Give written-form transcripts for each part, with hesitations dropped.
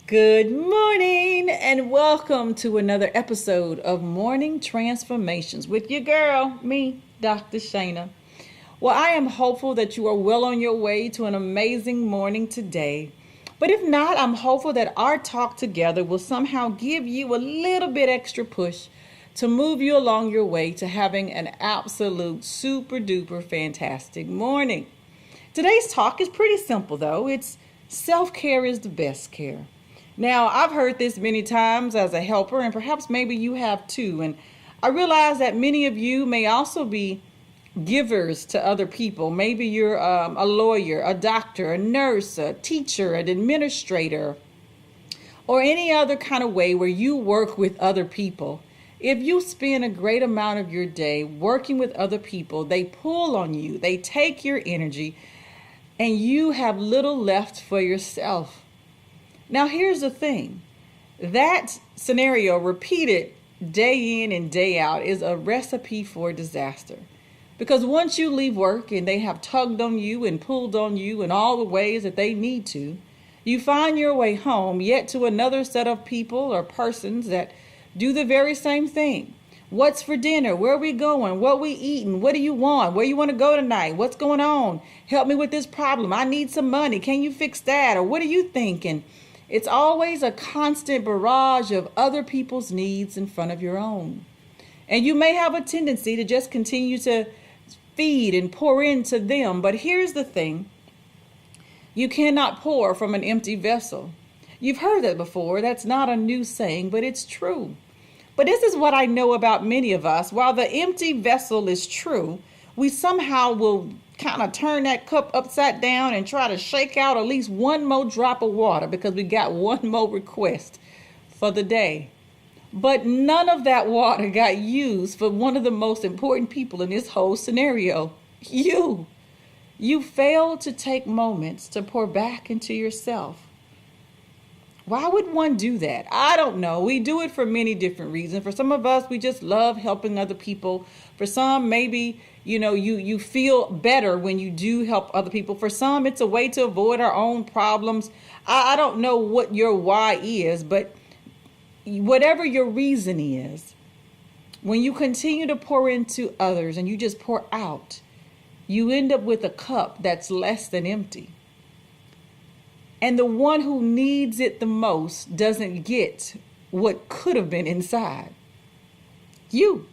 Good morning and welcome to another episode of Morning Transformations with your girl, me, Dr. Shana. Well, I am hopeful that you are well on your way to an amazing morning today. But if not, I'm hopeful that our talk together will somehow give you a little bit extra push to move you along your way to having an absolute super duper fantastic morning. Today's talk is pretty simple though. It's self-care is the best care. Now, I've heard this many times as a helper, and perhaps maybe you have too. And I realize that many of you may also be givers to other people. Maybe you're a lawyer, a doctor, a nurse, a teacher, an administrator, or any other kind of way where you work with other people. If you spend a great amount of your day working with other people, they pull on you, they take your energy, and you have little left for yourself. Now, here's the thing. That scenario repeated day in and day out is a recipe for disaster. Because once you leave work and they have tugged on you and pulled on you in all the ways that they need to, you find your way home yet to another set of people or persons that do the very same thing. What's for dinner? Where are we going? What we eating? What do you want? Where you want to go tonight? What's going on? Help me with this problem. I need some money. Can you fix that? Or what are you thinking? It's always a constant barrage of other people's needs in front of your own. And you may have a tendency to just continue to feed and pour into them. But here's the thing. You cannot pour from an empty vessel. You've heard that before. That's not a new saying, but it's true. But this is what I know about many of us. While the empty vessel is true, we somehow will kind of turn that cup upside down and try to shake out at least one more drop of water because we got one more request for the day. But none of that water got used for one of the most important people in this whole scenario. You. You failed to take moments to pour back into yourself. Why would one do that? I don't know. We do it for many different reasons. For some of us, we just love helping other people. For some, maybe, you feel better when you do help other people. For some, it's a way to avoid our own problems. I don't know what your why is, but whatever your reason is, when you continue to pour into others and you just pour out, you end up with a cup that's less than empty. And the one who needs it the most doesn't get what could have been inside. You.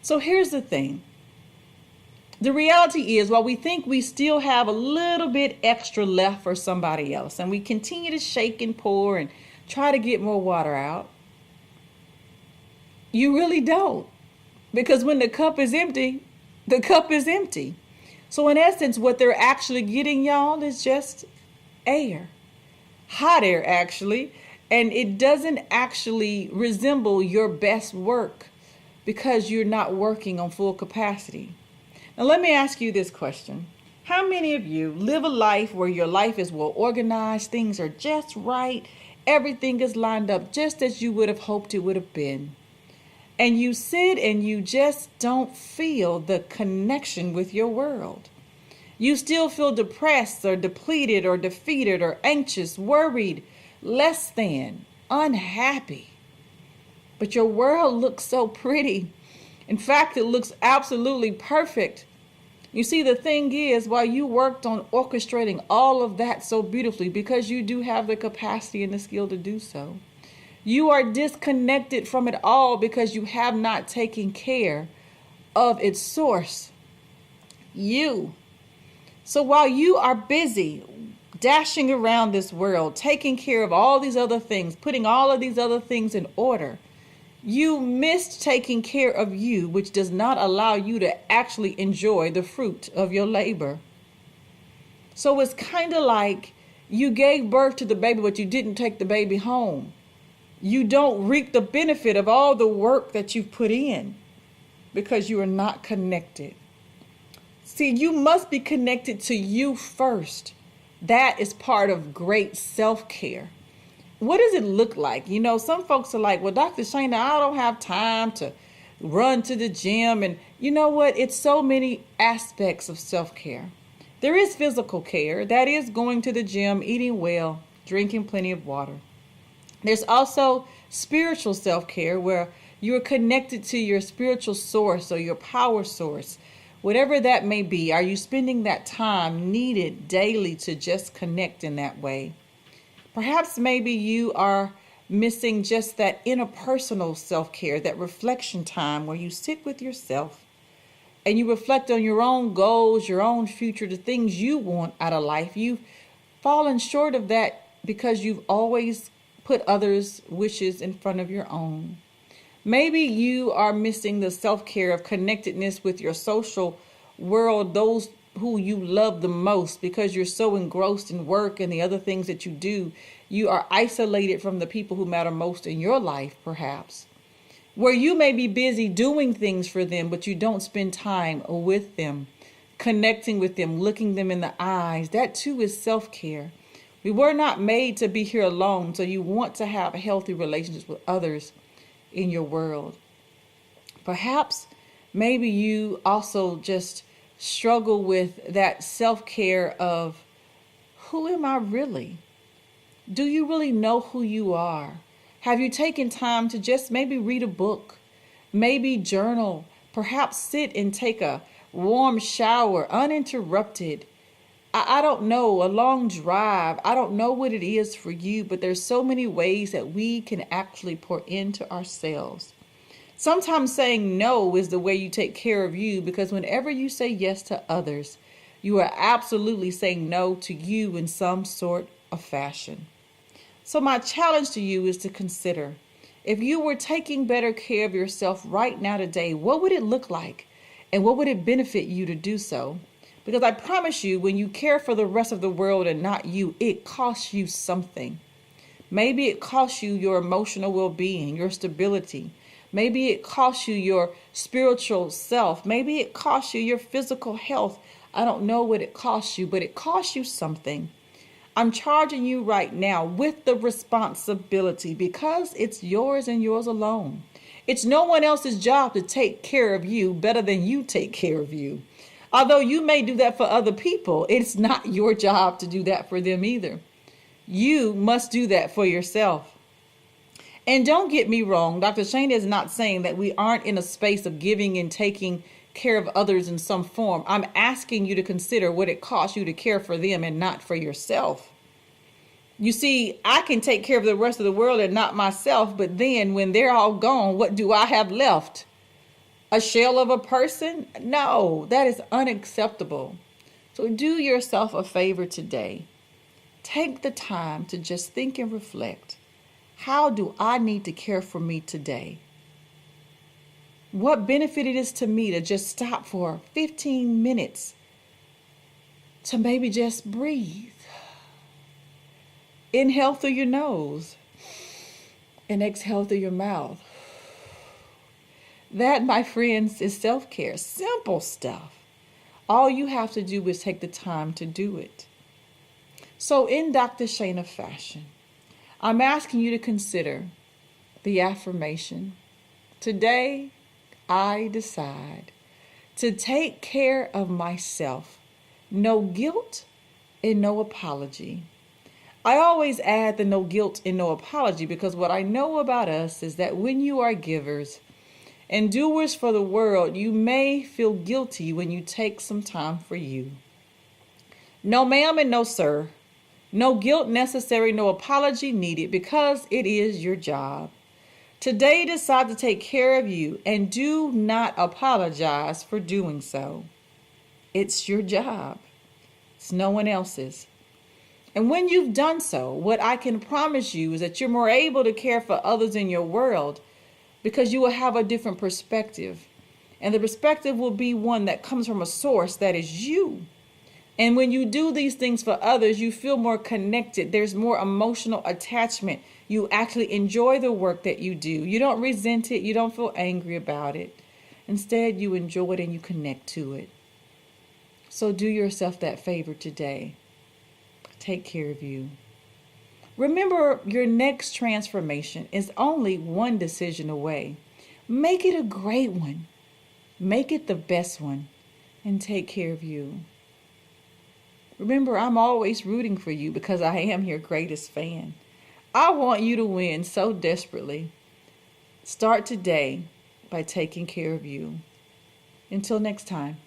So here's the thing. The reality is, while we think we still have a little bit extra left for somebody else, and we continue to shake and pour and try to get more water out, you really don't. Because when the cup is empty, the cup is empty. So in essence, what they're actually getting, y'all, is just air. Hot air, actually. And it doesn't actually resemble your best work because you're not working on full capacity. Now, let me ask you this question. How many of you live a life where your life is well organized, things are just right, everything is lined up just as you would have hoped it would have been, and you sit and you just don't feel the connection with your world? You still feel depressed or depleted or defeated or anxious, worried, less than, unhappy. But your world looks so pretty. In fact, it looks absolutely perfect. You see, the thing is, while you worked on orchestrating all of that so beautifully, because you do have the capacity and the skill to do so, you are disconnected from it all because you have not taken care of its source, you. So while you are busy dashing around this world, taking care of all these other things, putting all of these other things in order, you missed taking care of you, which does not allow you to actually enjoy the fruit of your labor. So it's kind of like you gave birth to the baby, but you didn't take the baby home. You don't reap the benefit of all the work that you've put in because you are not connected. See, you must be connected to you first. That is part of great self-care. What does it look like? Some folks are like, well, Dr. Shana, I don't have time to run to the gym. And you know what? It's so many aspects of self-care. There is physical care. That is going to the gym, eating well, drinking plenty of water. There's also spiritual self-care where you're connected to your spiritual source or your power source. Whatever that may be, are you spending that time needed daily to just connect in that way? Perhaps maybe you are missing just that interpersonal self-care, that reflection time where you sit with yourself and you reflect on your own goals, your own future, the things you want out of life. You've fallen short of that because you've always put others' wishes in front of your own. Maybe you are missing the self-care of connectedness with your social world, those who you love the most, because you're so engrossed in work and the other things that you do. You are isolated from the people who matter most in your life, perhaps, where you may be busy doing things for them, but you don't spend time with them, connecting with them, looking them in the eyes. That too is self-care. We were not made to be here alone, so you want to have healthy relationships with others in your world. Perhaps maybe you also just struggle with that self-care of, who am I really? Do you really know who you are? Have you taken time to just maybe read a book, maybe journal, perhaps sit and take a warm shower uninterrupted? I don't know, a long drive. I don't know what it is for you, but there's so many ways that we can actually pour into ourselves. Sometimes saying no is the way you take care of you, because whenever you say yes to others, you are absolutely saying no to you in some sort of fashion. So my challenge to you is to consider, if you were taking better care of yourself right now today, what would it look like? And what would it benefit you to do so? Because I promise you, when you care for the rest of the world and not you, it costs you something. Maybe it costs you your emotional well-being, your stability. Maybe it costs you your spiritual self. Maybe it costs you your physical health. I don't know what it costs you, but it costs you something. I'm charging you right now with the responsibility, because it's yours and yours alone. It's no one else's job to take care of you better than you take care of you. Although you may do that for other people, it's not your job to do that for them either. You must do that for yourself. And don't get me wrong, Dr. Shana is not saying that we aren't in a space of giving and taking care of others in some form. I'm asking you to consider what it costs you to care for them and not for yourself. You see, I can take care of the rest of the world and not myself, but then when they're all gone, what do I have left? A shell of a person? No, that is unacceptable. So do yourself a favor today. Take the time to just think and reflect. How do I need to care for me today? What benefit it is to me to just stop for 15 minutes to maybe just breathe. Inhale through your nose and exhale through your mouth. That, my friends, is self-care. Simple stuff. All you have to do is take the time to do it. So in Dr. Shana fashion, I'm asking you to consider the affirmation. Today, I decide to take care of myself. No guilt and no apology. I always add the no guilt and no apology, because what I know about us is that when you are givers and doers for the world, you may feel guilty when you take some time for you. No ma'am and no sir. No guilt necessary, no apology needed, because it is your job. Today, decide to take care of you and do not apologize for doing so. It's your job. It's no one else's. And when you've done so, what I can promise you is that you're more able to care for others in your world, because you will have a different perspective. And the perspective will be one that comes from a source that is you. And when you do these things for others, you feel more connected. There's more emotional attachment. You actually enjoy the work that you do. You don't resent it. You don't feel angry about it. Instead, you enjoy it and you connect to it. So do yourself that favor today. Take care of you. Remember, your next transformation is only one decision away. Make it a great one. Make it the best one. And take care of you. Remember, I'm always rooting for you because I am your greatest fan. I want you to win so desperately. Start today by taking care of you. Until next time.